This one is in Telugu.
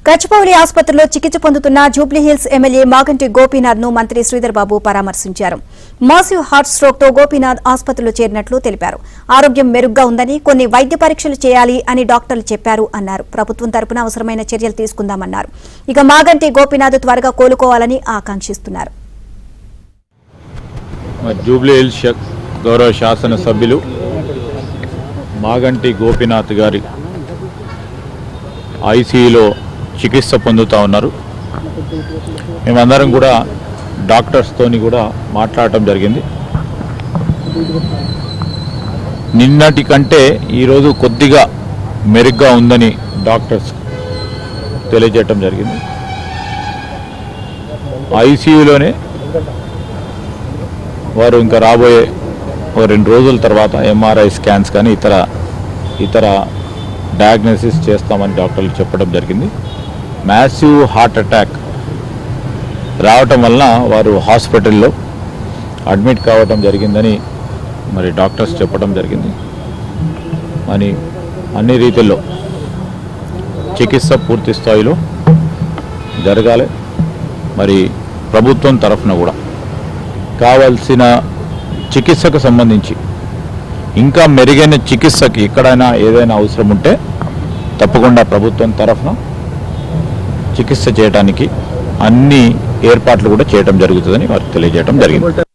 గచ్చిబౌలి ఆసుపత్రిలో చికిత్స పొందుతున్న జూబ్లీహిల్స్ ఎమ్మెల్యే మాగంటి గోపీనాథ్ ను మంత్రి శ్రీధర్ బాబు పరామర్శించారు. మాసివ్ హార్ట్ స్ట్రోక్ తో గోపీనాథ్ ఆసుపత్రిలో చేరినట్లు తెలిపారు. ఆరోగ్యం మెరుగ్గా ఉందని, కొన్ని వైద్య పరీక్షలు చేయాలి అని డాక్టర్లు చెప్పారు అన్నారు. ప్రభుత్వం తరపున అవసరమైన చర్యలు తీసుకుందామన్నారు. ఇక మాగంటి గోపీనాథ్ త్వరగా కోలుకోవాలని ఆకాంక్షిస్తున్నారు. జూబ్లీహిల్స్ గౌరవ శాసన సభ్యులు మాగంటి గోపీనాథ్ గారి ఐసీయూలో చికిత్స పొందుతూ ఉన్నారు. మేమందరం కూడా డాక్టర్స్తోని కూడా మాట్లాడటం జరిగింది. నిన్నటి కంటే ఈరోజు కొద్దిగా మెరుగ్గా ఉందని డాక్టర్స్ తెలియజేయటం జరిగింది. ఐసీయూలోనే వారు ఇంకా రాబోయే 2 రోజుల తర్వాత ఎంఆర్ఐ స్కాన్స్ కానీ ఇతర డయాగ్నోసిస్ చేస్తామని డాక్టర్లు చెప్పడం జరిగింది. మ్యాసివ్ హార్ట్ అటాక్ రావటం వలన వారు హాస్పిటల్లో అడ్మిట్ కావటం జరిగిందని మరి డాక్టర్స్ చెప్పడం జరిగింది. మరి అన్ని రీతిల్లో చికిత్స పూర్తి స్థాయిలో జరగాలి. మరి ప్రభుత్వం తరఫున కూడా కావాల్సిన చికిత్సకు సంబంధించి ఇంకా మెరుగైన చికిత్సకి ఎక్కడైనా ఏదైనా అవసరం ఉంటే తప్పకుండా ప్రభుత్వం తరఫున చికిత్స చేయడానికి అన్ని ఏర్పాట్లు కూడా చేయడం జరుగుతుందని వారికి తెలియజేయడం జరిగింది.